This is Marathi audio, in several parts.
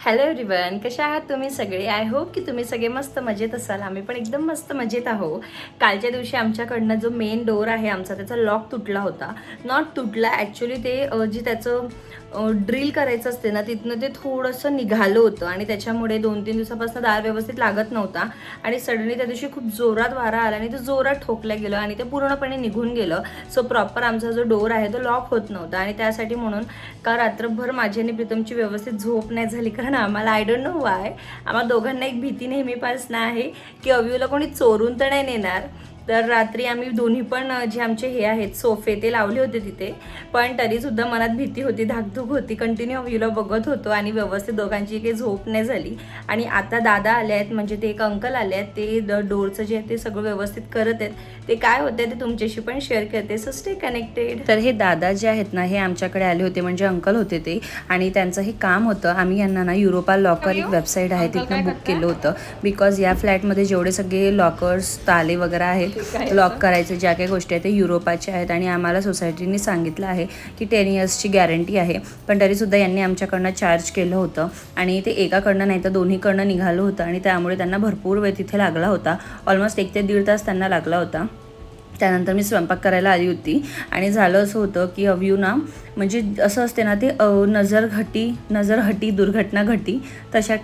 हॅलो एव्हरीवन, कशा आहात तुम्ही सगळे? आय होप की तुम्ही सगळे मस्त मजेत असाल. आम्ही पण एकदम मस्त मजेत आहो. कालच्या दिवशी आमच्याकडनं जो मेन डोर आहे आमचा, त्याचा लॉक तुटला होता. नॉट तुटला ॲक्च्युली, ते जे त्याचं ड्रिल करायचं असते ना, तिथनं ते थोडंसं निघालं होतं आणि त्याच्यामुळे 2-3 दिवसापासून दार व्यवस्थित लागत नव्हता आणि सडनली त्या दिवशी खूप जोरात वारा आला आणि ते जोरात ठोकलं गेलं आणि ते पूर्णपणे निघून गेलं. सो प्रॉपर आमचा जो डोर आहे तो लॉक होत नव्हता आणि त्यासाठी म्हणून का रात्रभर माझी आणि प्रीतमची व्यवस्थित झोप नाही झाली. कारण आम्हाला आय डोंट नो वाय, आम्हाला दोघांना एक भीती नेहमीपासून आहे की अव्यूला कोणी चोरून तर नाही नेणार. तर रात्री आम्ही दोन्ही पण जे आमचे हे आहेत सोफे ते लावले होते तिथे, पण तरीसुद्धा मनात भीती होती, धाकधूक होती. कंटिन्यू अव्यूला बघत होतो आणि व्यवस्थित दोघांची काही झोप नाही झाली. आणि आता दादा आले आहेत, म्हणजे ते एक अंकल आले आहेत, ते डोरचं जे आहे ते सगळं व्यवस्थित करत आहेत. ते काय होते ते तुमच्याशी पण शेअर करते, सो स्टे कनेक्टेड. तर हे दादा जे आहेत ना, हे आमच्याकडे आले होते, म्हणजे अंकल होते ते, आणि त्यांचं हे काम होतं. आम्ही यांना ना युरोपा लॉकर एक वेबसाईट आहे तिथनं बुक केलं होतं. बिकॉज या फ्लॅटमध्ये जेवढे सगळे लॉकर्स ताले वगैरे आहेत, लॉक करायचे ज्या काही गोष्टी आहेत ते युरोपाच्या आहेत आणि आम्हाला सोसायटीने सांगितलं आहे की 10 इयर्सची गॅरंटी आहे. पण तरीसुद्धा यांनी आमच्याकडनं चार्ज केलं होतं आणि ते एकाकडनं नाही तर दोन्हीकडनं निघालं होतं आणि त्यामुळे त्यांना भरपूर वेळ तिथे लागला होता. ऑलमोस्ट 1 ते 1.5 तास त्यांना लागला होता. त्यानंतर मी स्वयंपाक करायला आली होती आणि झालं असं होतं की अव्यू ना, म्हणजे असं असते ना ते नजर हटी दुर्घटना घटी, तशा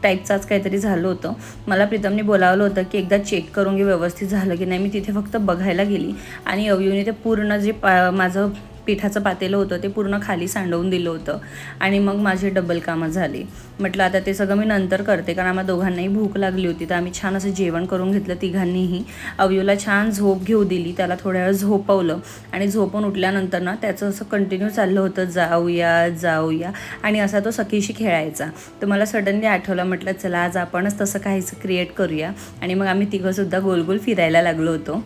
टाईपचाच काहीतरी झालं होतं. मला प्रीतमने बोलावलं होतं की एकदा चेक करून घे व्यवस्थित झालं की नाही. मी तिथे फक्त बघायला गेली आणि अव्यूने ते पूर्ण जे माझं पिठाचं पातेलं होतं ते पूर्ण खाली सांडवून दिलं होतं आणि मग माझे डबल कामं झाली. म्हटलं आता ते सगळं मी नंतर करते, कारण आम्हाला दोघांनाही भूक लागली होती. तर आम्ही छान असं जेवण करून घेतलं तिघांनीही. अव्यूला छान झोप घेऊ दिली, त्याला थोड्या वेळ झोपवलं आणि झोपून उठल्यानंतर ना त्याचं असं कंटिन्यू चाललं होतं जाऊया आणि असा तो सखीशी खेळायचा. तर मला सडनली आठवलं, म्हटलं चला आज आपणच तसं काहीच क्रिएट करूया आणि मग आम्ही तिघंसुद्धा गोल फिरायला लागलो होतो.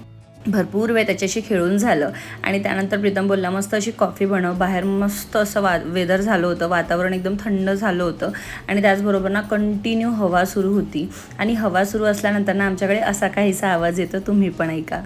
भरपूर वेळ त्याच्याशी खेळून झालं आणि त्यानंतर प्रीतम बोलला मस्त अशी कॉफी बनव. बाहेर मस्त असं वेदर झालं होतं, वातावरण एकदम थंड झालं होतं आणि त्याचबरोबर ना कंटिन्यू हवा सुरू होती आणि हवा सुरू असल्यानंतर ना आमच्याकडे असा काहीसा आवाज येतो, तुम्ही पण ऐका.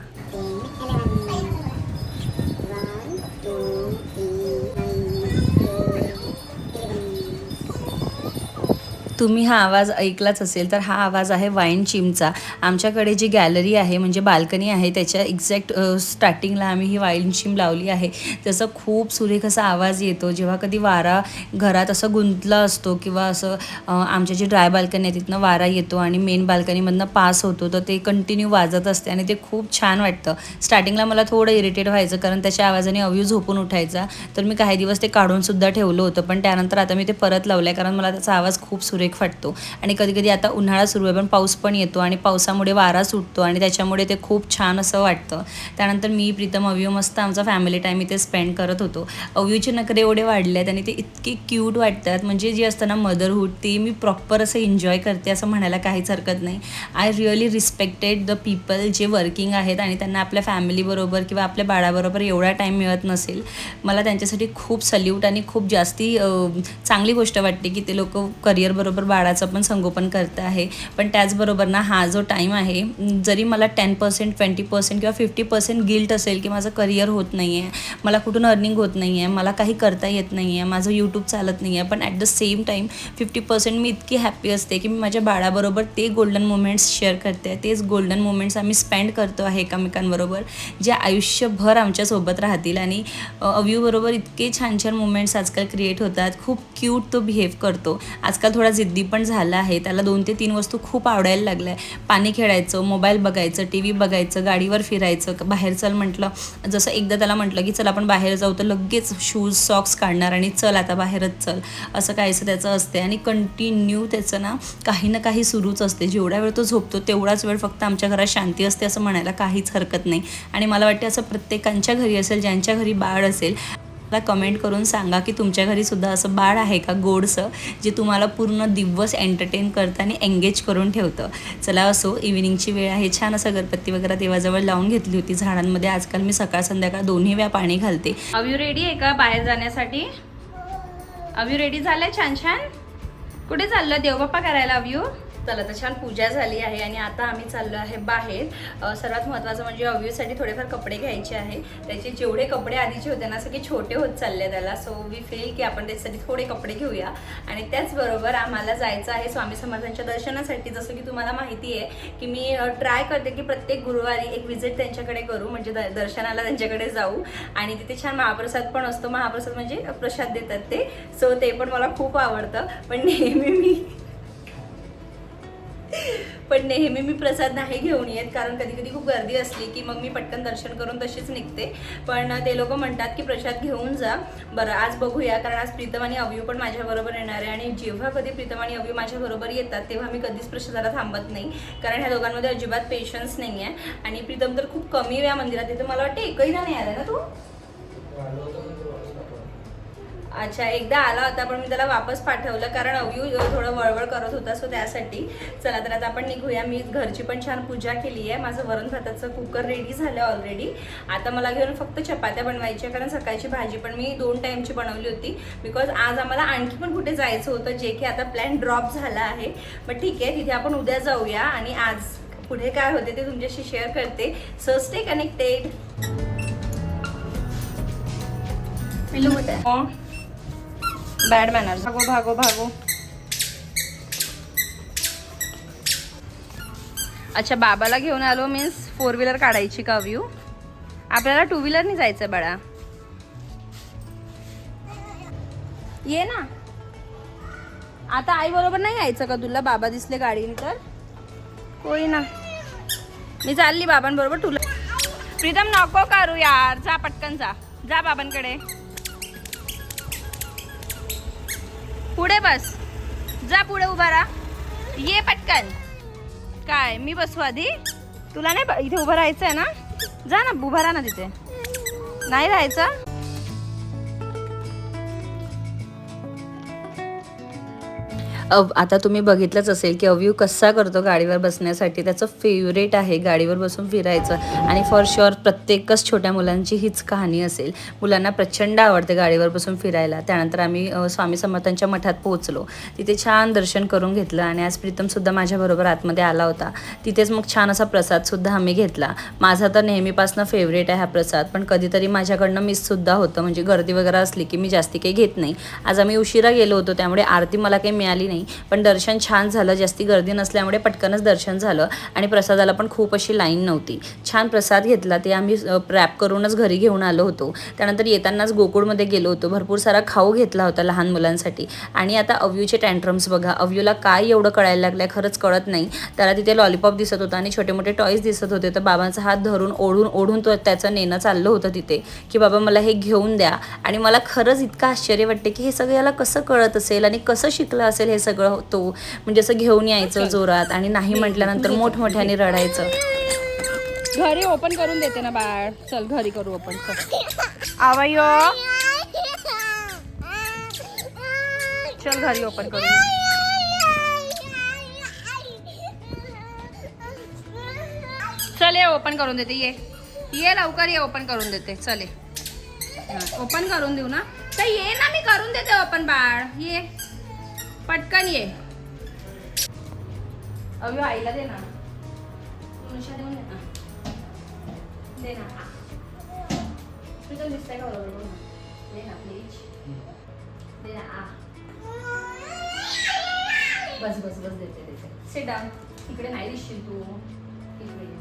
तुम्ही हा आवाज ऐकलाच असेल, तर हा आवाज आहे वाईन चिमचा. आमच्याकडे जी गॅलरी आहे म्हणजे बाल्कनी आहे त्याच्या एक्झॅक्ट स्टार्टिंगला आम्ही ही वाईन चिम लावली आहे. त्याचा खूप सुरेख असा आवाज येतो जेव्हा कधी वारा घरात असं गुंतला असतो किंवा असं आमच्या जी ड्राय बाल्कनी आहे तिथनं वारा येतो आणि मेन बाल्कनीमधनं पास होतो, तर ते कंटिन्यू वाजत असते आणि ते खूप छान वाटतं. स्टार्टिंगला मला थोडं इरिटेट व्हायचं कारण त्याच्या आवाजाने अव्यू झोपून उठायचा, तर मी काही दिवस ते काढूनसुद्धा ठेवलं होतं. पण त्यानंतर आता मी ते परत लावलं आहे कारण मला त्याचा आवाज खूप सुरेख वाटतो. आणि कधी आता उन्हाळा सुरू आहे पण पाऊस पण येतो आणि पावसामुळे वारा सुटतो आणि त्याच्यामुळे ते खूप छान असं वाटतं. त्यानंतर मी प्रीतम अव्यू मस्त आमचा फॅमिली टाईम इथे स्पेंड करत होतो. अव्यूचे नखरे एवढे वाढले आहेत आणि ते इतके क्यूट वाटतात, म्हणजे जे असतं ना मदरहूड, ते मी प्रॉपर असं एन्जॉय करते असं म्हणायला काहीच हरकत नाही. I really respected the people जे वर्किंग आहेत आणि त्यांना आपल्या फॅमिलीबरोबर किंवा आपल्या बाळाबरोबर एवढा टाईम मिळत नसेल. मला त्यांच्यासाठी खूप सल्यूट आणि खूप जास्ती चांगली गोष्ट वाटते की ते लोक करिअरबरोबर बाळाचं पण संगोपन करत आहे. पण त्याचबरोबर ना हा जो टाईम आहे, जरी मला 10%, 20% किंवा 50% गिल्ट असेल की माझं करिअर होत नाही आहे, मला कुठून अर्निंग होत नाही आहे, मला काही करता येत नाही आहे, माझं यूट्यूब चालत नाही आहे, पण ॲट द सेम टाईम 50% मी इतकी हॅप्पी असते की मी माझ्या बाळाबरोबर ते गोल्डन मोमेंट्स शेअर करते. तेच गोल्डन मोमेंट्स आम्ही स्पेंड करतो आहे एकमेकांबरोबर, जे आयुष्यभर आमच्यासोबत राहतील. आणि अव्यूबरोबर इतके छान छान मोमेंट्स आजकाल क्रिएट होतात. खूप क्यूट तो बिहेव करतो. आजकाल थोडा जिद्दी पण झाला आहे. त्याला 2 ते 3 वस्तू खूप आवडायला लागल्या आहे. पाणी खेळायचं, मोबाईल बघायचं, टी व्ही बघायचं, गाडीवर फिरायचं, बाहेर चल म्हटलं. जसं एकदा त्याला म्हटलं की चल आपण बाहेर जाऊ, तर लगेच शूज सॉक्स काढणार आणि चल आता बाहेरच चल, असं काहीसं त्याचं असते. आणि कंटिन्यू त्याचं ना काही सुरूच असते. जेवढा वेळ तो झोपतो तेवढाच वेळ फक्त आमच्या घरात शांती असते असं म्हणायला काहीच हरकत नाही. आणि मला वाटते असं प्रत्येकांच्या घरी असेल, ज्यांच्या घरी बाळ असेल. मला कमेंट करून सांगा की तुमच्या घरीसुद्धा असं बाळ आहे का गोडसं, जे तुम्हाला पूर्ण दिवस एंटरटेन करतं आणि एंगेज करून ठेवतं. चला असो, इव्हिनिंगची वेळ आहे. छान असं गणपती वगैरे देवाजवळ लावून घेतली होती झाडांमध्ये. आजकाल मी सकाळ संध्याकाळ दोन्ही वेळा पाणी घालते. अव्यू रेडी आहे का बाहेर जाण्यासाठी? अव्यू रेडी झालाय छान छान? कुठे चाललं देवबाप्पा करायला अव्यू? चला तर छान पूजा झाली आहे आणि आता आम्ही चाललो आहे बाहेर. सर्वात महत्त्वाचं म्हणजे अव्यूसाठी थोडेफार कपडे घ्यायचे आहे. त्याचे जेवढे कपडे आधीचे होते ना सगळे छोटे होत चालले त्याला. सो वी फील की आपण त्याच्यासाठी थोडे कपडे घेऊया. आणि त्याचबरोबर आम्हाला जायचं आहे स्वामी समर्थांच्या दर्शनासाठी. जसं की तुम्हाला माहिती आहे की मी ट्राय करते की प्रत्येक गुरुवारी एक विजिट त्यांच्याकडे करू, म्हणजे दर्शनाला त्यांच्याकडे जाऊ. आणि तिथे छान महाप्रसाद पण असतो. महाप्रसाद म्हणजे प्रसाद देतात ते. सो ते पण मला खूप आवडतं. पण नेहमी मी प्रसाद नाही घेऊन येत, कारण कधी कधी खूप गर्दी असली की मग मी पटकन दर्शन करून तशीच निघते. पण ते लोक म्हणतात की प्रसाद घेऊन जा. बरं आज बघूया, कारण आज प्रीतम आणि अव्यू पण माझ्याबरोबर येणार आहे. आणि जेव्हा कधी प्रीतम आणि अव्यू माझ्याबरोबर येतात तेव्हा मी कधीच प्रसादाला थांबत नाही, कारण ह्या दोघांमध्ये अजिबात पेशन्स नाही आहे. आणि प्रीतम तर खूप कमी वेळा मंदिरात येतो. मला वाटतं एकहीदा नाही आला ना तू? अच्छा, एकदा आला होता पण मी त्याला वापस पाठवलं, कारण अव्यू थोडं वळवळ करत होता. सो त्यासाठी चला तर आता आपण निघूया. मी घरची पण छान पूजा केली आहे. माझं वरण भाताचं कुकर रेडी झालं ऑलरेडी. आता मला घेऊन फक्त चपात्या बनवायच्या, कारण सकाळची भाजी पण मी 2 टाईमची बनवली होती. बिकॉज आज आम्हाला आणखी पण कुठे जायचं होतं, जे की आता प्लॅन ड्रॉप झाला आहे. बट ठीक आहे, तिथे आपण उद्या जाऊया आणि आज पुढे काय होते ते तुमच्याशी शेअर करते. So stay connected. Bad manners. भागो भागो भागो. अच्छा, बाबाला घेऊन आलो मीन्स 4 व्हीलर काढायची का व्ह्यू? आपल्याला 2 व्हीलरनी जायचं बाळा. ये ना आता. आई बरोबर नाही यायचं का तुला? बाबा दिसले गाडीने तर कोई ना. मी चालली बाबांबरोबर. तुला प्रीतम नको करू यार, जा पटकन जा. जा बाबांकडे. पुढे बस. जा पुढे उभा राहा. ये पटकन. काय मी बसू आधी? तुला नाही इथे उभं राहायचं आहे ना? जा ना, उभा राहा ना तिथे. नाही राहायचं? आता तुम्ही बघितलंच असेल की अव्यू कसा करतो गाडीवर बसण्यासाठी. त्याचं फेवरेट आहे गाडीवर बसून फिरायचं. आणि फॉर शुअर प्रत्येकच छोट्या मुलांची हीच कहाणी असेल. मुलांना प्रचंड आवडते गाडीवर बसून फिरायला. त्यानंतर आम्ही स्वामी समर्थांच्या मठात पोहोचलो. तिथे छान दर्शन करून घेतलं. आणि आज प्रीतमसुद्धा माझ्याबरोबर आतमध्ये आला होता. तिथेच मग छान असा प्रसादसुद्धा आम्ही घेतला. माझा तर नेहमीपासून फेवरेट आहे हा प्रसाद, पण कधीतरी माझ्याकडनं मिससुद्धा होतं. म्हणजे गर्दी वगैरे असली की मी जास्ती काही घेत नाही. आज आम्ही उशिरा गेलो होतो त्यामुळे आरती मला काही मिळाली नाही, पण दर्शन छान झालं. जास्ती गर्दी नसल्यामुळे पटकनच दर्शन झालं. आणि प्रसादाला पण खूप अशी लाईन नव्हती. छान प्रसाद घेतला. ते आम्ही रॅप करूनच घरी घेऊन आलो होतो. त्यानंतर येतानाच गोकुळमध्ये गेलो होतो. भरपूर सारा खाऊ घेतला होता लहान मुलांसाठी. आणि आता अव्यूचे टँट्रम्स बघा. अव्यूला काय एवढं कळायला लागलं खरंच कळत नाही. त्याला तिथे लॉलीपॉप दिसत होता आणि छोटे मोठे टॉयज दिसत होते. तर बाबांचा हात धरून ओढून तो त्याचं नेणं चाललं होतं तिथे, की बाबा मला हे घेऊन द्या. आणि मला खरंच इतकं आश्चर्य वाटते की हे सगळं याला कसं कळत असेल आणि कसं शिकलं असेल हे सगळं. तो म्हणजे असं घेऊन यायचं जोरात आणि नाही म्हटल्यानंतर मोठमोठ्याने रडायचं. घरी ओपन करून देते ना बाळ. चल घरी करू ओपन. आवयो चल घरी ओपन करू. चल ये ओपन करून देते. ये लवकर ये, ओपन करून देते. चले ओपन करून देऊ ना. तर ये ना, मी करून देते ओपन बाळ. ये पटकन ये. अव्यू आईला दे ना. मुनुषा देऊन दे ना. तुझं दिसतंय का बरोबर? दे ना प्लीज. दे ना. बस बस बस देते. Sit down. इकडे नाही दिसशील तू. इकडे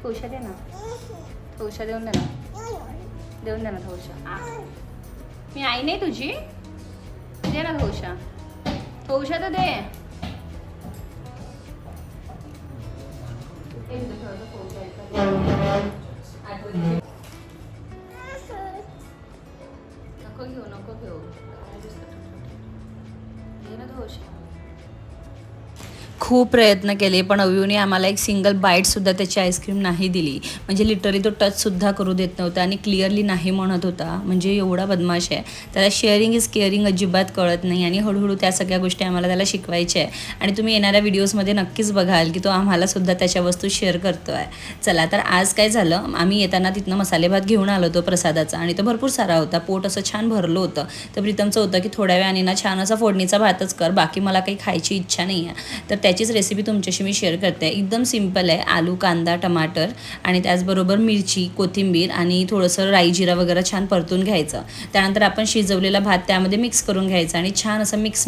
थोशा दे ना. थोशा देऊन दे ना थोशा. मी आई नाही तुझी? दे ना थोशा. थोशा तर दे. नको घेऊ. दे ना थोशा. खूप प्रयत्न केले, पण अव्यूने आम्हाला एक सिंगल बाईटसुद्धा त्याची आईस्क्रीम नाही दिली. म्हणजे लिटरली तो टचसुद्धा करू देत नव्हता आणि क्लिअरली नाही म्हणत होता. म्हणजे एवढा बदमाश आहे. त्याला शेअरिंग इज केअरिंग अजिबात कळत नाही आणि हळूहळू त्या सगळ्या गोष्टी आम्हाला त्याला शिकवायच्या आहे. आणि तुम्ही येणाऱ्या व्हिडिओजमध्ये नक्कीच बघाल की तो आम्हालासुद्धा त्याच्या वस्तू शेअर करतो आहे. चला तर आज काय झालं, आम्ही येताना तिथनं मसाले भात घेऊन आलो होतो प्रसादाचा आणि तो भरपूर सारा होता. पोट असं छान भरलं होतं. तर प्रीतमचं होतं की थोड्या वेळाने ना छान असा फोडणीचा भातच कर, बाकी मला काही खायची इच्छा नाही आहे. तर त्याचीच रेसिपी तुमच्याशी मी शेअर करते. एकदम सिंपल आहे. आलू, कांदा, टमाटर आणि त्याचबरोबर मिरची, कोथिंबीर आणि थोडंसं राई जिरा वगैरे छान परतून घ्यायचं. त्यानंतर आपण शिजवलेला भात त्यामध्ये मिक्स करून घ्यायचा आणि छान असं मिक्स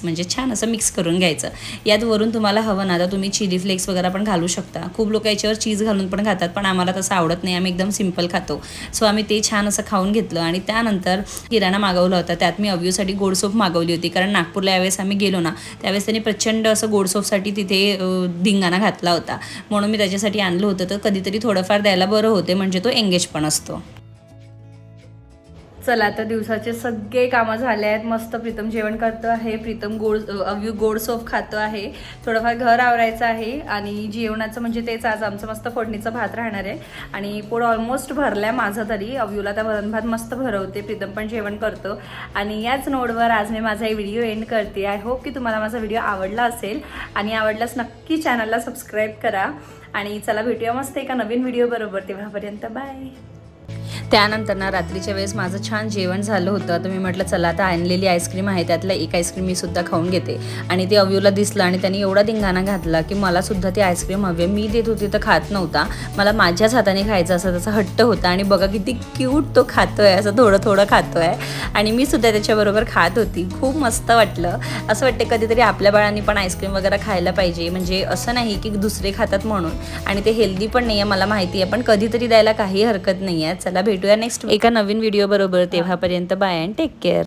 म्हणजे छान असं मिक्स करून घ्यायचं. यात वरून तुम्हाला हवं ना तर तुम्ही चिली फ्लेक्स वगैरे पण घालू शकता. खूप लोक याच्यावर चीज घालून पण खातात, पण आम्हाला तसं आवडत नाही. आम्ही एकदम सिंपल खातो. सो आम्ही ते छान असं खाऊन घेतलं आणि त्यानंतर किराणा मागवला होता. त्यात मी अव्यूसाठी गोड सोप मागवली होती, कारण नागपूरला यावेळेस आम्ही गेलो ना त्यावेळेस त्यांनी प्रचंड असं गोड सोपसाठी तिथे धिंगाणा घातला होता. म्हणून मी त्याच्यासाठी आणलं होतं. तर कधीतरी थोडंफार द्यायला बरं होते, म्हणजे तो एंगेज पण असतो. चला आता दिवसाचे सगळे कामं झाले आहेत. मस्त प्रीतम जेवण करतो आहे. प्रीतम अव्यू गोड सोप खातो आहे. थोडंफार घर आवरायचं आहे आणि जेवणाचं म्हणजे तेच आज आमचं मस्त फोडणीचा भात राहणार आहे आणि पोट ऑलमोस्ट भरलं आहे माझं तरी. अव्यूला त्या वरण भात मस्त भरवते. प्रीतम पण जेवण करतो आणि याच नोटवर आज मी माझा व्हिडिओ एंड करते. आय होप की तुम्हाला माझा व्हिडिओ आवडला असेल आणि आवडल्यास नक्की चॅनलला सबस्क्राईब करा आणि चला भेटूया मस्त एका नवीन व्हिडिओ बरोबर. तेव्हापर्यंत बाय. त्यानंतर ना रात्रीच्या वेळेस माझं छान जेवण झालं होतं. तर मी म्हटलं चला आता आणलेली आईस्क्रीम आहे त्यातला एक आईस्क्रीम मी सुद्धा खाऊन घेते आणि ते अव्यूला दिसलं आणि त्यांनी एवढा धिंगाणा घातला की मला सुद्धा ती आईस्क्रीम हवी. मी देत होती तर खात नव्हता. मला माझ्याच हाताने खायचं असं त्याचा हट्ट होता आणि बघा किती क्यूट तो खातोय, असं थोडं थोडं खातोय आणि मी सुद्धा त्याच्याबरोबर खात होती. खूप मस्त वाटलं. असं वाटतं कधीतरी आपल्या बाळांनी पण आईस्क्रीम वगैरे खायला पाहिजे. म्हणजे असं नाही की दुसरे खातात म्हणून, आणि ते हेल्दी पण नाही आहे मला माहिती आहे, पण कधीतरी द्यायला काही हरकत नाही आहे. चला भेटूया नेक्स्ट एका नवीन व्हिडिओ बरोबर. तेव्हापर्यंत बाय अँड टेक केअर.